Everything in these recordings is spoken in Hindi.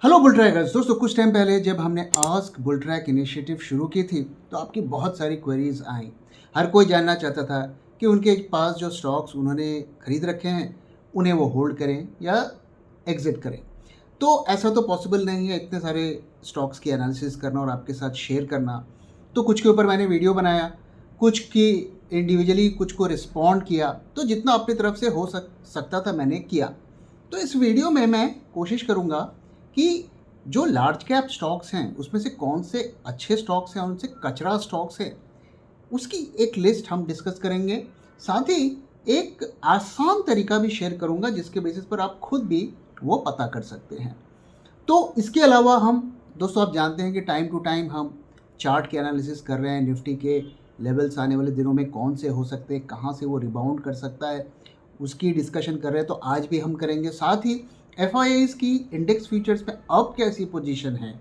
हेलो बुल ट्रैकर्स दोस्तों, कुछ टाइम पहले जब हमने आस्क बुल ट्रैक इनिशिएटिव शुरू की थी तो आपकी बहुत सारी क्वेरीज आई। हर कोई जानना चाहता था कि उनके पास जो स्टॉक्स उन्होंने खरीद रखे हैं उन्हें वो होल्ड करें या एग्जिट करें। तो ऐसा तो पॉसिबल नहीं है इतने सारे स्टॉक्स की एनालिसिस करना और आपके साथ शेयर करना। तो कुछ के ऊपर मैंने वीडियो बनाया, कुछ की इंडिविजुअली कुछ को रिस्पॉन्ड किया, तो जितना अपनी तरफ से हो सकता था मैंने किया। तो इस वीडियो में मैं कोशिश करूँगा कि जो लार्ज कैप स्टॉक्स हैं उसमें से कौन से अच्छे स्टॉक्स हैं और उनसे कचरा स्टॉक्स हैं उसकी एक लिस्ट हम डिस्कस करेंगे। साथ ही एक आसान तरीका भी शेयर करूंगा जिसके बेसिस पर आप खुद भी वो पता कर सकते हैं। तो इसके अलावा हम दोस्तों, आप जानते हैं कि टाइम टू टाइम हम चार्ट के एनालिसिस कर रहे हैं। निफ्टी के लेवल्स आने वाले दिनों में कौन से हो सकते हैं, कहाँ से वो रिबाउंड कर सकता है, उसकी डिस्कशन कर रहे हैं। तो आज भी हम करेंगे। साथ ही एफआईआईज़ की इंडेक्स फ्यूचर्स में अब कैसी पोजीशन है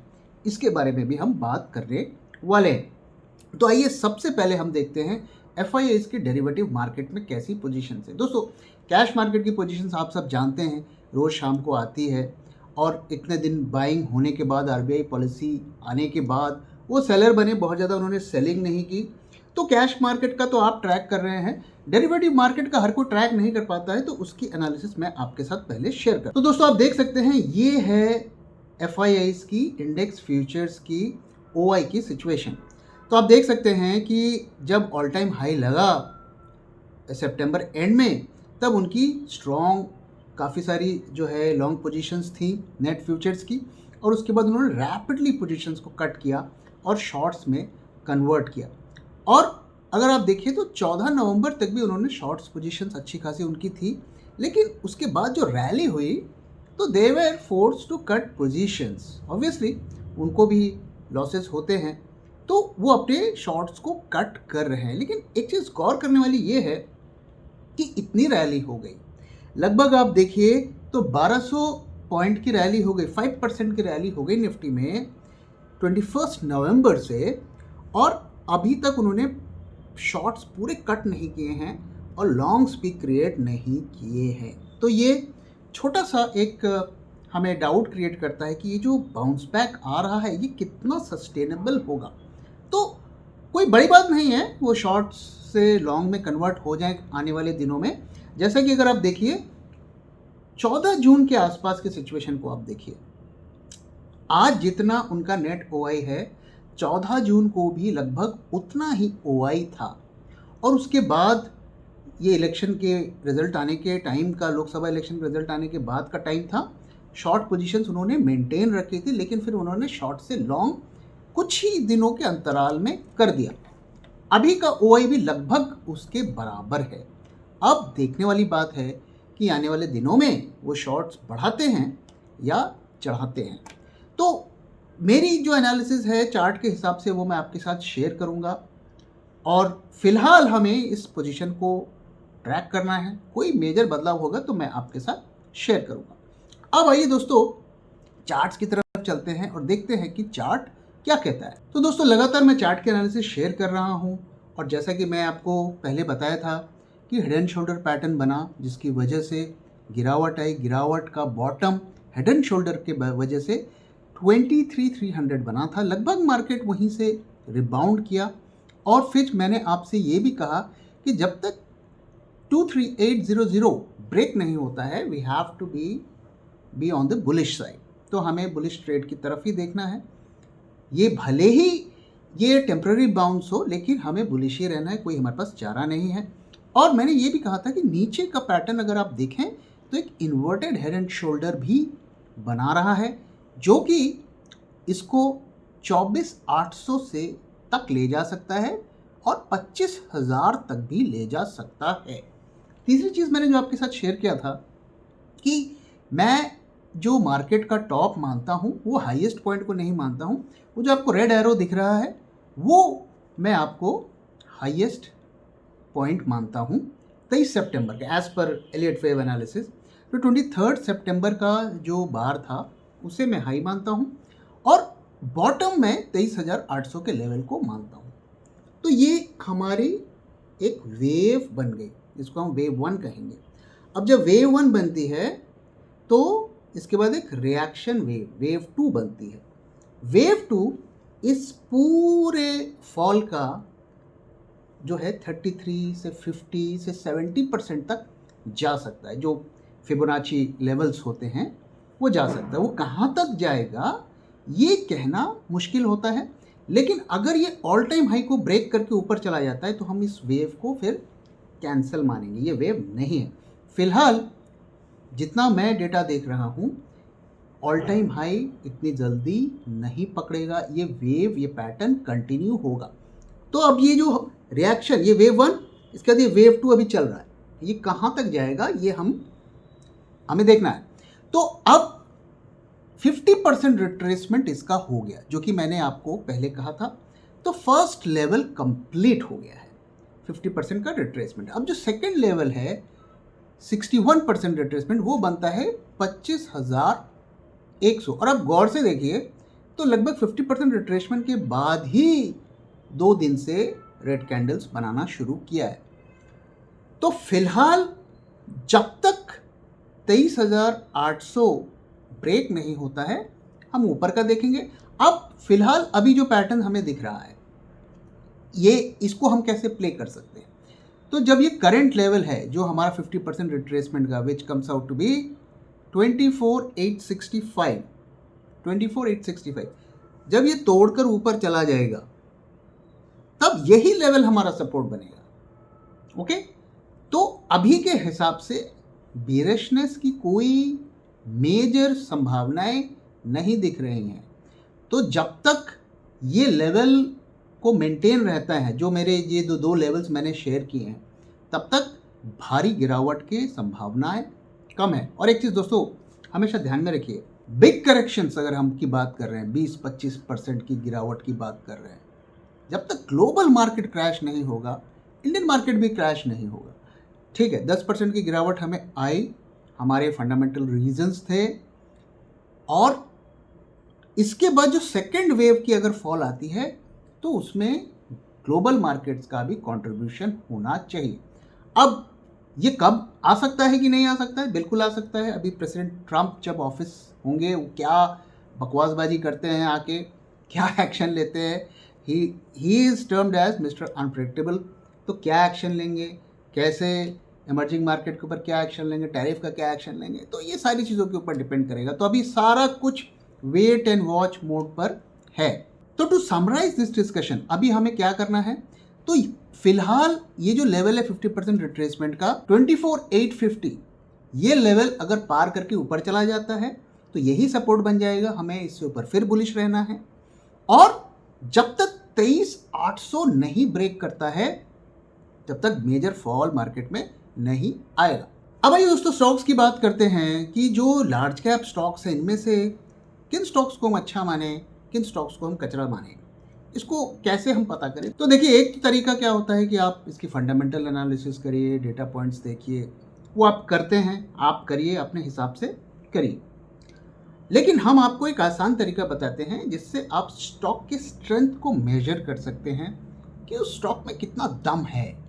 इसके बारे में भी हम बात करने वाले हैं। तो आइए सबसे पहले हम देखते हैं एफआईआईज़ के डेरिवेटिव मार्केट में कैसी पोजीशन है। दोस्तों, कैश मार्केट की पोजीशन आप सब जानते हैं, रोज़ शाम को आती है और इतने दिन बाइंग होने के बाद, आरबीआई पॉलिसी आने के बाद वो सेलर बने, बहुत ज़्यादा उन्होंने सेलिंग नहीं की। तो कैश मार्केट का तो आप ट्रैक कर रहे हैं, डेरिवेटिव मार्केट का हर कोई ट्रैक नहीं कर पाता है, तो उसकी एनालिसिस मैं आपके साथ पहले शेयर कर। तो दोस्तों, आप देख सकते हैं ये है एफआईआईज़ की इंडेक्स फ्यूचर्स की ओआई की सिचुएशन। तो आप देख सकते हैं कि जब ऑल टाइम हाई लगा सितंबर एंड में, तब उनकी स्ट्रॉन्ग काफ़ी सारी जो है लॉन्ग पोजीशंस थी नेट फ्यूचर्स की, और उसके बाद उन्होंने रैपिडली पोजीशंस को कट किया और शॉर्ट्स में कन्वर्ट किया। और अगर आप देखिए तो 14 नवंबर तक भी उन्होंने शॉर्ट्स पोजीशंस अच्छी खासी उनकी थी, लेकिन उसके बाद जो रैली हुई तो they were force to cut positions. Obviously उनको भी लॉसेस होते हैं, तो वो अपने शॉर्ट्स को कट कर रहे हैं। लेकिन एक चीज़ गौर करने वाली ये है कि इतनी रैली हो गई, लगभग आप देखिए तो 1200 पॉइंट की रैली हो गई, 5% की रैली हो गई निफ्टी में 21 नवंबर से, और अभी तक उन्होंने शॉर्ट्स पूरे कट नहीं किए हैं और लॉन्ग्स भी क्रिएट नहीं किए हैं। तो ये छोटा सा एक हमें डाउट क्रिएट करता है कि ये जो बाउंस बैक आ रहा है ये कितना सस्टेनेबल होगा। तो कोई बड़ी बात नहीं है वो शॉर्ट्स से लॉन्ग में कन्वर्ट हो जाए आने वाले दिनों में। जैसा कि अगर आप देखिए 14 जून के आसपास की सिचुएशन को आप देखिए, आज जितना उनका नेट ओआई है 14 जून को भी लगभग उतना ही ओआई था। और उसके बाद ये इलेक्शन के रिजल्ट आने के टाइम का, लोकसभा इलेक्शन के रिजल्ट आने के बाद का टाइम था। शॉर्ट पोजीशंस उन्होंने मेंटेन रखी थी, लेकिन फिर उन्होंने शॉर्ट से लॉन्ग कुछ ही दिनों के अंतराल में कर दिया। अभी का ओआई भी लगभग उसके बराबर है। अब देखने वाली बात है कि आने वाले दिनों में वो शॉर्ट्स बढ़ाते हैं या चढ़ाते हैं। तो मेरी जो एनालिसिस है चार्ट के हिसाब से वो मैं आपके साथ शेयर करूंगा, और फिलहाल हमें इस पोजीशन को ट्रैक करना है। कोई मेजर बदलाव होगा तो मैं आपके साथ शेयर करूंगा। अब आइए दोस्तों, चार्ट्स की तरफ चलते हैं और देखते हैं कि चार्ट क्या कहता है। तो दोस्तों, लगातार मैं चार्ट के एनालिसिस शेयर कर रहा हूं, और जैसा कि मैं आपको पहले बताया था कि हेड एंड शोल्डर पैटर्न बना, जिसकी वजह से गिरावट आई। गिरावट का बॉटम हेड एंड शोल्डर के वजह से 23,300 बना था। लगभग मार्केट वहीं से रिबाउंड किया, और फिर मैंने आपसे ये भी कहा कि जब तक 23,800 ब्रेक नहीं होता है, we have to be on the bullish side. तो हमें बुलिश ट्रेड की तरफ ही देखना है। ये भले ही ये टेम्पररी बाउंस हो, लेकिन हमें बुलिश ही रहना है, कोई हमारे पास चारा नहीं है। और मैंने ये भी कहा था कि नीचे का पैटर्न अगर आप देखें तो एक इन्वर्टेड हेड एंड शोल्डर भी बना रहा है, जो कि इसको 24,800 से तक ले जा सकता है और 25,000 तक भी ले जा सकता है। तीसरी चीज़ मैंने जो आपके साथ शेयर किया था कि मैं जो मार्केट का टॉप मानता हूँ वो हाईएस्ट पॉइंट को नहीं मानता हूँ। वो जो आपको रेड एरो दिख रहा है वो मैं आपको हाईएस्ट पॉइंट मानता हूँ 23 सितंबर के, as per Elliott wave analysis. तो 23 सितंबर का जो बार था उसे मैं हाई मानता हूँ, और बॉटम में 23,800 के लेवल को मानता हूँ। तो ये हमारी एक वेव बन गई, जिसको हम वेव 1 कहेंगे। अब जब वेव 1 बनती है तो इसके बाद एक रिएक्शन वेव, वेव 2 बनती है। वेव 2 इस पूरे फॉल का जो है 33 से 50 से 70% तक जा सकता है। जो फिबोनाची लेवल्स होते हैं वो जा सकता है। वो कहाँ तक जाएगा ये कहना मुश्किल होता है, लेकिन अगर ये ऑल टाइम हाई को ब्रेक करके ऊपर चला जाता है तो हम इस वेव को फिर कैंसिल मानेंगे, ये वेव नहीं है। फिलहाल जितना मैं डेटा देख रहा हूँ ऑल टाइम हाई इतनी जल्दी नहीं पकड़ेगा, ये वेव, ये पैटर्न कंटिन्यू होगा। तो अब ये जो रिएक्शन, ये वेव 1, इसके बाद ये वेव 2 अभी चल रहा है, ये कहाँ तक जाएगा ये हमें देखना है। तो अब 50% रिट्रेसमेंट इसका हो गया, जो कि मैंने आपको पहले कहा था। तो फर्स्ट लेवल कंप्लीट हो गया है 50% का रिट्रेसमेंट। अब जो सेकंड लेवल है 61% रिट्रेसमेंट, वो बनता है 25,100। और अब गौर से देखिए तो लगभग 50% रिट्रेसमेंट के बाद ही 2 दिन से रेड कैंडल्स बनाना शुरू किया है। तो फिलहाल जब तक 23,800 ब्रेक नहीं होता है हम ऊपर का देखेंगे। अब फिलहाल अभी जो पैटर्न हमें दिख रहा है ये, इसको हम कैसे प्ले कर सकते हैं। तो जब ये करंट लेवल है जो हमारा 50% रिट्रेसमेंट का, which comes out to be 24,865, जब ये तोड़कर ऊपर चला जाएगा तब यही लेवल हमारा सपोर्ट बनेगा। ओके, तो अभी के हिसाब से बेरिशनेस की कोई मेजर संभावनाएं नहीं दिख रही हैं। तो जब तक ये लेवल को मेंटेन रहता है, जो मेरे ये दो लेवल्स मैंने शेयर किए हैं, तब तक भारी गिरावट की संभावनाएं कम है। और एक चीज़ दोस्तों हमेशा ध्यान में रखिए, बिग करेक्शंस अगर हम की बात कर रहे हैं, 20-25% की गिरावट की बात कर रहे हैं, जब तक ग्लोबल मार्केट क्रैश नहीं होगा इंडियन मार्केट भी क्रैश नहीं होगा। ठीक है, 10% की गिरावट हमें आई, हमारे फंडामेंटल रीजंस थे। और इसके बाद जो सेकेंड वेव की अगर फॉल आती है तो उसमें ग्लोबल मार्केट्स का भी कंट्रीब्यूशन होना चाहिए। अब ये कब आ सकता है कि नहीं आ सकता है, बिल्कुल आ सकता है। अभी प्रेसिडेंट ट्रंप जब ऑफिस होंगे वो क्या बकवासबाजी करते हैं, आके क्या एक्शन लेते हैं। He is termed as mister unpredictable. तो क्या एक्शन लेंगे, कैसे इमर्जिंग मार्केट के ऊपर क्या एक्शन लेंगे, टैरिफ का क्या एक्शन लेंगे, तो ये सारी चीज़ों के ऊपर डिपेंड करेगा। तो अभी सारा कुछ वेट एंड वॉच मोड पर है। तो टू समराइज दिस डिस्कशन, अभी हमें क्या करना है, तो फिलहाल ये जो लेवल है 50% रिट्रेसमेंट का 24,850, ये लेवल अगर पार करके ऊपर चला जाता है तो यही सपोर्ट बन जाएगा, हमें इससे ऊपर फिर बुलिश रहना है। और जब तक 23,800 नहीं ब्रेक करता है तब तक मेजर फॉल मार्केट में नहीं आएगा। अब आइए दोस्तों स्टॉक्स की बात करते हैं कि जो लार्ज कैप स्टॉक्स हैं इनमें से किन स्टॉक्स को हम अच्छा माने, किन स्टॉक्स को हम कचरा माने, इसको कैसे हम पता करें। तो देखिए, एक तरीका क्या होता है कि आप इसकी फंडामेंटल एनालिसिस करिए, डेटा पॉइंट्स देखिए, वो आप करते हैं, आप करिए, अपने हिसाब से करिए। लेकिन हम आपको एक आसान तरीका बताते हैं जिससे आप स्टॉक के स्ट्रेंथ को मेजर कर सकते हैं कि उस स्टॉक में कितना दम है।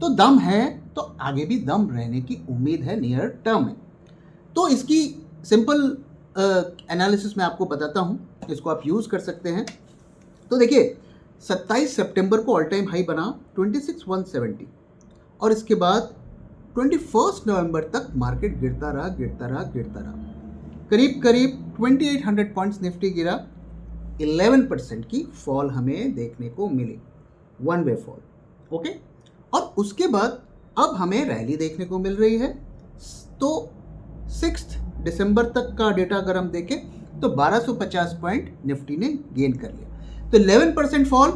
तो दम है तो आगे भी दम रहने की उम्मीद है नियर टर्म में। तो इसकी सिंपल एनालिसिस मैं आपको बताता हूँ, इसको आप यूज़ कर सकते हैं। तो देखिए, 27 सितंबर को ऑल टाइम हाई बना 26,170 और इसके बाद 21 नवंबर तक मार्केट गिरता रहा, करीब 2800 पॉइंट्स निफ्टी गिरा, 11% की फॉल हमें देखने को मिली, वन वे फॉल। ओके, और उसके बाद अब हमें रैली देखने को मिल रही है। तो 6 दिसंबर तक का डेटा अगर हम देखें तो 1250 पॉइंट निफ्टी ने गेन कर लिया। तो 11% फॉल,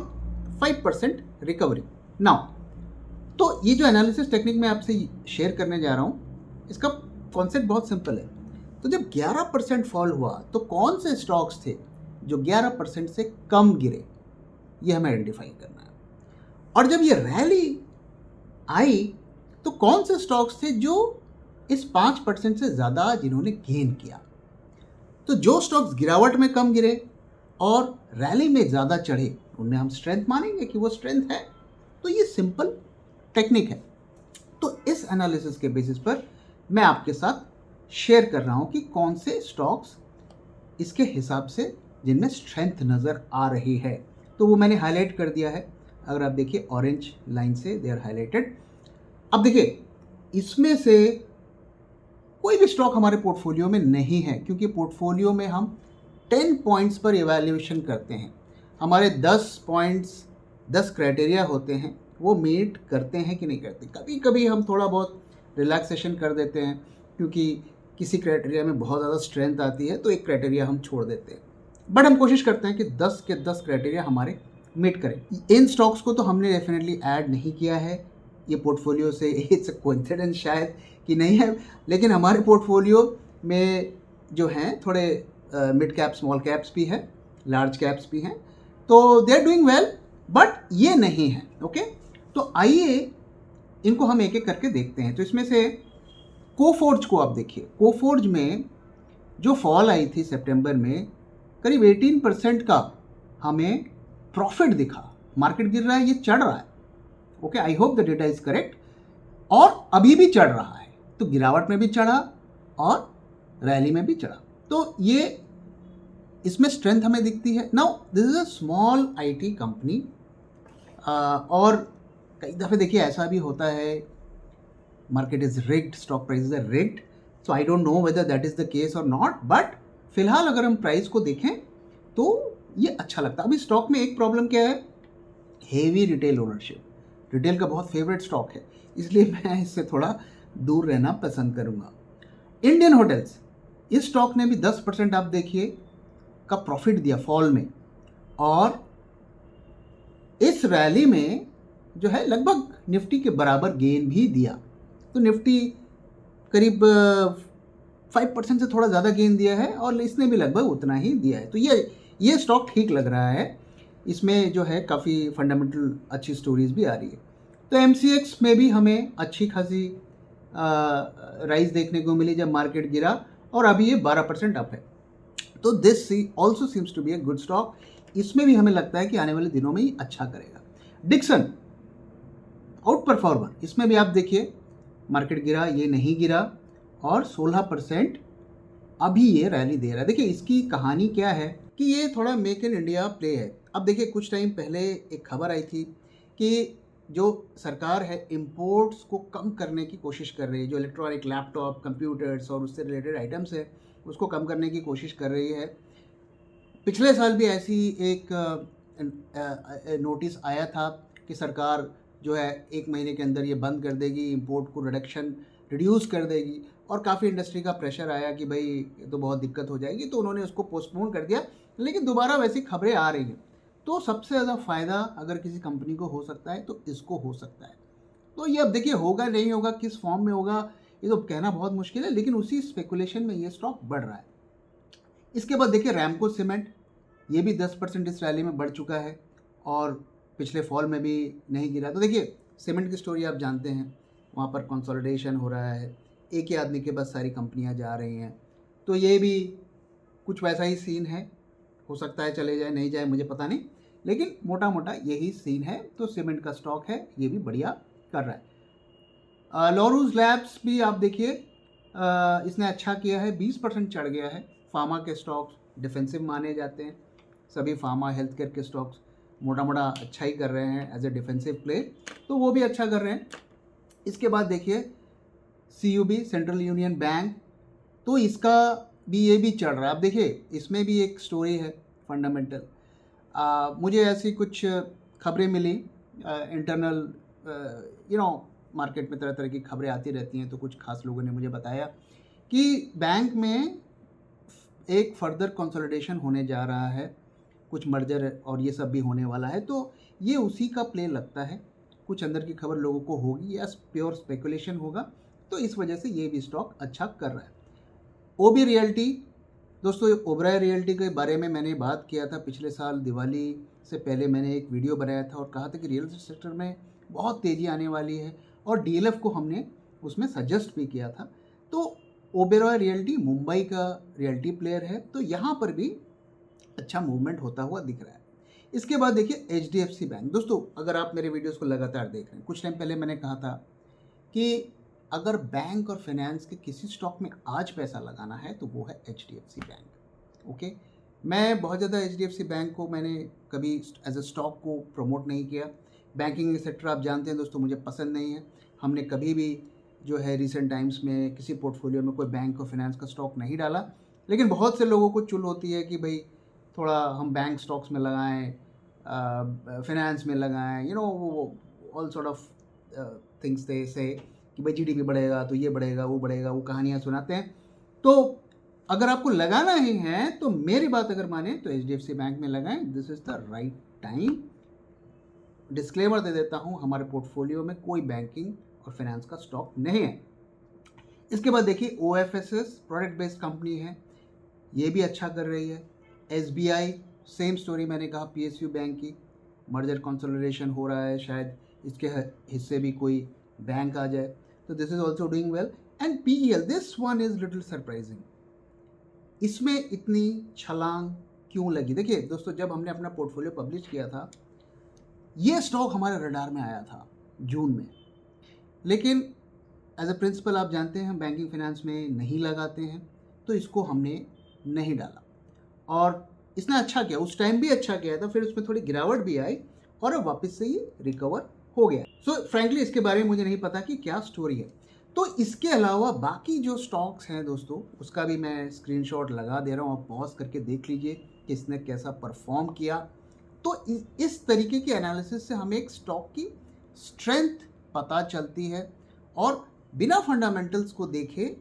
5% रिकवरी। नाउ तो ये जो एनालिसिस टेक्निक मैं आपसे शेयर करने जा रहा हूँ, इसका कॉन्सेप्ट बहुत सिंपल है। तो जब 11% फॉल हुआ तो कौन से स्टॉक्स थे जो 11% से कम गिरे, ये हमें आइडेंटिफाई करना है। और जब ये रैली आई तो कौन से स्टॉक्स थे जो इस 5% से ज़्यादा जिन्होंने गेन किया। तो जो स्टॉक्स गिरावट में कम गिरे और रैली में ज़्यादा चढ़े उनमें हम स्ट्रेंथ मानेंगे कि वो स्ट्रेंथ है। तो ये सिंपल टेक्निक है। तो इस एनालिसिस के बेसिस पर मैं आपके साथ शेयर कर रहा हूँ कि कौन से स्टॉक्स इसके हिसाब से जिनमें स्ट्रेंथ नज़र आ रही है। तो वो मैंने हाईलाइट कर दिया है। अगर आप देखिए ऑरेंज लाइन से दे आर हाईलाइटेड। अब देखिए इसमें से कोई भी स्टॉक हमारे पोर्टफोलियो में नहीं है, क्योंकि पोर्टफोलियो में हम 10 पॉइंट्स पर इवैल्यूएशन करते हैं। हमारे 10 पॉइंट्स 10 क्राइटेरिया होते हैं, वो मीट करते हैं कि नहीं करते। कभी कभी हम थोड़ा बहुत रिलैक्सेशन कर देते हैं, क्योंकि किसी क्राइटेरिया में बहुत ज़्यादा स्ट्रेंथ आती है तो एक क्राइटेरिया हम छोड़ देते हैं। बट हम कोशिश करते हैं कि 10 के 10 क्राइटेरिया हमारे मीट करें। इन स्टॉक्स को तो हमने डेफिनेटली ऐड नहीं किया है ये पोर्टफोलियो से, इट्स कोइंसिडेंस शायद कि नहीं है, लेकिन हमारे पोर्टफोलियो में जो हैं थोड़े मिड कैप स्मॉल कैप्स भी हैं, लार्ज कैप्स भी हैं, तो they are doing well, but ये नहीं है। ओके, तो आइए इनको हम एक एक करके देखते हैं। तो इसमें से कोफोर्ज को आप देखिए। कोफोर्ज में जो फॉल आई थी सितंबर में, करीब 18% का हमें प्रॉफिट दिखा। मार्केट गिर रहा है, ये चढ़ रहा है। Okay, I hope the data is correct. और अभी भी चढ़ रहा है, तो गिरावट में भी चढ़ा और रैली में भी चढ़ा। तो ये इसमें स्ट्रेंथ हमें दिखती है। Now this is a small IT company, और कई दफ़े देखिए ऐसा भी होता है, market is rigged, stock prices are rigged, so I don't know whether that is the case और नॉट, बट फिलहाल अगर हम प्राइस को देखें तो ये अच्छा लगता है। अभी स्टॉक में एक प्रॉब्लम क्या है, हेवी रिटेल ओनरशिप। रिटेल का बहुत फेवरेट स्टॉक है, इसलिए मैं इससे थोड़ा दूर रहना पसंद करूंगा। इंडियन होटल्स, इस स्टॉक ने भी 10% आप देखिए का प्रॉफिट दिया फॉल में, और इस रैली में जो है लगभग निफ्टी के बराबर गेन भी दिया। तो निफ्टी करीब 5% से थोड़ा ज़्यादा गेन दिया है और इसने भी लगभग उतना ही दिया है। तो ये स्टॉक ठीक लग रहा है। इसमें जो है काफ़ी फंडामेंटल अच्छी स्टोरीज भी आ रही है। तो एमसीएक्स में भी हमें अच्छी खासी राइज देखने को मिली जब मार्केट गिरा, और अभी ये 12% अप है। तो this also seems to be a good stock. इसमें भी हमें लगता है कि आने वाले दिनों में ही अच्छा करेगा। डिक्सन आउट परफॉर्मर, इसमें भी आप देखिए मार्केट गिरा, ये नहीं गिरा, और 16% अभी ये रैली दे रहा है। देखिए इसकी कहानी क्या है कि ये थोड़ा मेक इन इंडिया प्ले है। अब देखिए कुछ टाइम पहले एक खबर आई थी कि जो सरकार है इंपोर्ट्स को कम करने की कोशिश कर रही है। जो इलेक्ट्रॉनिक लैपटॉप, कंप्यूटर्स और उससे रिलेटेड आइटम्स है उसको कम करने की कोशिश कर रही है। पिछले साल भी ऐसी एक नोटिस आया था कि सरकार जो है 1 महीने के अंदर ये बंद कर देगी, इंपोर्ट को रिड्यूस कर देगी, और काफ़ी इंडस्ट्री का प्रेशर आया कि भाई ये तो बहुत दिक्कत हो जाएगी, तो उन्होंने उसको पोस्टपोन कर दिया। लेकिन दोबारा वैसी खबरें आ रही हैं। तो सबसे ज़्यादा फ़ायदा अगर किसी कंपनी को हो सकता है तो इसको हो सकता है। तो ये अब देखिए होगा नहीं होगा, किस फॉर्म में होगा, ये तो कहना बहुत मुश्किल है, लेकिन उसी स्पेकुलेशन में ये स्टॉक बढ़ रहा है। इसके बाद देखिए रैमको सीमेंट, ये भी 10% इस रैली में बढ़ चुका है, और पिछले फॉल में भी नहीं गिरा। तो देखिए सीमेंट की स्टोरी आप जानते हैं, वहाँ पर कंसोलिडेशन हो रहा है, एक ही आदमी के पास सारी कंपनियाँ जा रही हैं। तो ये भी कुछ वैसा ही सीन है, हो सकता है चले जाए नहीं जाए मुझे पता नहीं, लेकिन मोटा मोटा यही सीन है। तो सीमेंट का स्टॉक है, ये भी बढ़िया कर रहा है। लॉरूस लैब्स भी आप देखिए इसने अच्छा किया है, 20% चढ़ गया है। फार्मा के स्टॉक्स डिफेंसिव माने जाते हैं, सभी फार्मा हेल्थ केयर के स्टॉक्स मोटा मोटा अच्छा ही कर रहे हैं एज ए डिफेंसिव प्ले, तो वो भी अच्छा कर रहे हैं। इसके बाद देखिए CUB, सेंट्रल यूनियन बैंक, तो इसका भी ये भी चढ़ रहा है। अब देखिए इसमें भी एक स्टोरी है फंडामेंटल। मुझे ऐसी कुछ खबरें मिली इंटरनल, मार्केट में तरह तरह की खबरें आती रहती हैं, तो कुछ खास लोगों ने मुझे बताया कि बैंक में एक फर्दर कंसोलिडेशन होने जा रहा है, कुछ मर्जर और ये सब भी होने वाला है। तो ये उसी का प्ले लगता है, कुछ अंदर की खबर लोगों को होगी या प्योर स्पेकुलेशन होगा, तो इस वजह से ये भी स्टॉक अच्छा कर रहा है। ओबी रियल्टी, दोस्तों ओबराय रियल्टी के बारे में मैंने बात किया था पिछले साल दिवाली से पहले, मैंने एक वीडियो बनाया था और कहा था कि रियल एस्टेट सेक्टर में बहुत तेज़ी आने वाली है, और DLF को हमने उसमें सजेस्ट भी किया था। तो ओबेरॉय रियल्टी मुंबई का रियल्टी प्लेयर है, तो यहाँ पर भी अच्छा मूवमेंट होता हुआ दिख रहा है। इसके बाद देखिए HDFC बैंक। दोस्तों अगर आप मेरे वीडियोस को लगातार देख रहे हैं, कुछ टाइम पहले मैंने कहा था कि अगर बैंक और फाइनेंस के किसी स्टॉक में आज पैसा लगाना है तो वो है एचडीएफसी बैंक। ओके, मैं बहुत ज़्यादा एचडीएफसी बैंक को मैंने कभी एज अ स्टॉक को प्रमोट नहीं किया। बैंकिंग सेक्टर आप जानते हैं दोस्तों, मुझे पसंद नहीं है। हमने कभी भी जो है रिसेंट टाइम्स में किसी पोर्टफोलियो में कोई बैंक और फाइनेंस का स्टॉक नहीं डाला। लेकिन बहुत से लोगों को चुल होती है कि भाई थोड़ा हम बैंक स्टॉक्स में लगाएं, फाइनेंस में लगाएं, वो all sort of things they से कि भाई जीडीपी बढ़ेगा तो ये बढ़ेगा, वो कहानियाँ सुनाते हैं। तो अगर आपको लगाना ही है तो मेरी बात अगर माने तो एचडीएफसी बैंक में लगाएं, this is the right time. Disclaimer दे देता हूँ, हमारे पोर्टफोलियो में कोई बैंकिंग और फाइनेंस का स्टॉक नहीं है। इसके बाद देखिए ओएफएसएस प्रोडक्ट बेस्ड कंपनी है, ये भी अच्छा कर रही है। एसबीआई सेम स्टोरी, मैंने कहा पीएसयू बैंक की मर्जर कंसोलिडेशन हो रहा है, शायद इसके हिस्से भी कोई बैंक आ जाए, तो this is also doing well. And PEL, this one is little surprising, इसमें इतनी छलांग क्यों लगी? देखिए दोस्तों, जब हमने अपना पोर्टफोलियो पब्लिश किया था ये स्टॉक हमारे रडार में आया था जून में, लेकिन एज अ प्रिंसिपल आप जानते हैं हम बैंकिंग फाइनेंस में नहीं लगाते हैं, तो इसको हमने नहीं डाला। और इसने अच्छा किया, उस टाइम भी अच्छा किया था, फिर उसमें थोड़ी गिरावट भी आई और अब वापस से ये रिकवर हो गया। सो फ्रैंकली इसके बारे में मुझे नहीं पता कि क्या स्टोरी है। तो इसके अलावा बाकी जो स्टॉक्स हैं दोस्तों, उसका भी मैं स्क्रीनशॉट लगा दे रहा हूँ, आप पॉज करके देख लीजिए कि इसने कैसा परफॉर्म किया। तो इस तरीके के एनालिसिस से हमें एक स्टॉक की स्ट्रेंथ पता चलती है और बिना फंडामेंटल्स को देखे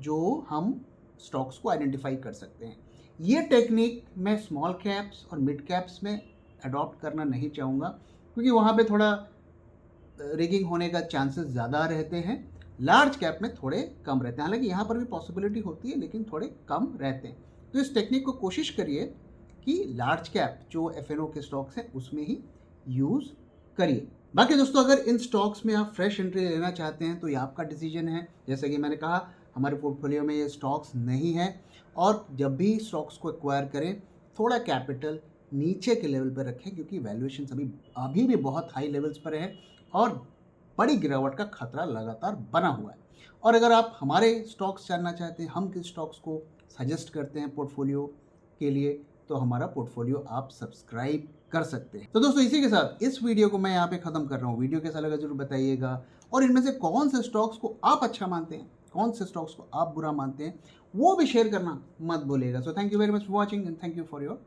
जो हम स्टॉक्स को आइडेंटिफाई कर सकते हैं। ये टेक्निक मैं स्मॉल कैप्स और मिड कैप्स में अडॉप्ट करना नहीं चाहूँगा, क्योंकि वहाँ पे थोड़ा रिगिंग होने का चांसेस ज़्यादा रहते हैं। लार्ज कैप में थोड़े कम रहते हैं, हालांकि यहाँ पर भी पॉसिबिलिटी होती है लेकिन थोड़े कम रहते हैं। तो इस टेक्निक को कोशिश करिए कि लार्ज कैप जो एफएनओ के स्टॉक्स हैं उसमें ही यूज़ करिए। बाकी दोस्तों, अगर इन स्टॉक्स में आप फ्रेश एंट्री लेना चाहते हैं तो ये आपका डिसीजन है। जैसे कि मैंने कहा, हमारे पोर्टफोलियो में ये स्टॉक्स नहीं है, और जब भी स्टॉक्स को एक्वायर करें थोड़ा कैपिटल नीचे के लेवल पर रखें, क्योंकि वैल्यूएशन अभी भी बहुत हाई लेवल्स पर है और बड़ी गिरावट का खतरा लगातार बना हुआ है। और अगर आप हमारे स्टॉक्स जानना चाहते हैं, हम किस स्टॉक्स को सजेस्ट करते हैं पोर्टफोलियो के लिए, तो हमारा पोर्टफोलियो आप सब्सक्राइब कर सकते हैं। तो दोस्तों, इसी के साथ इस वीडियो को मैं यहाँ पे ख़त्म कर रहा हूँ। वीडियो कैसा लगा जरूर बताइएगा, और इनमें से कौन से स्टॉक्स को आप अच्छा मानते हैं, कौन से स्टॉक्स को आप बुरा मानते हैं, वो भी शेयर करना मत भूलिएगा। So thank you very much for watching and thank you for your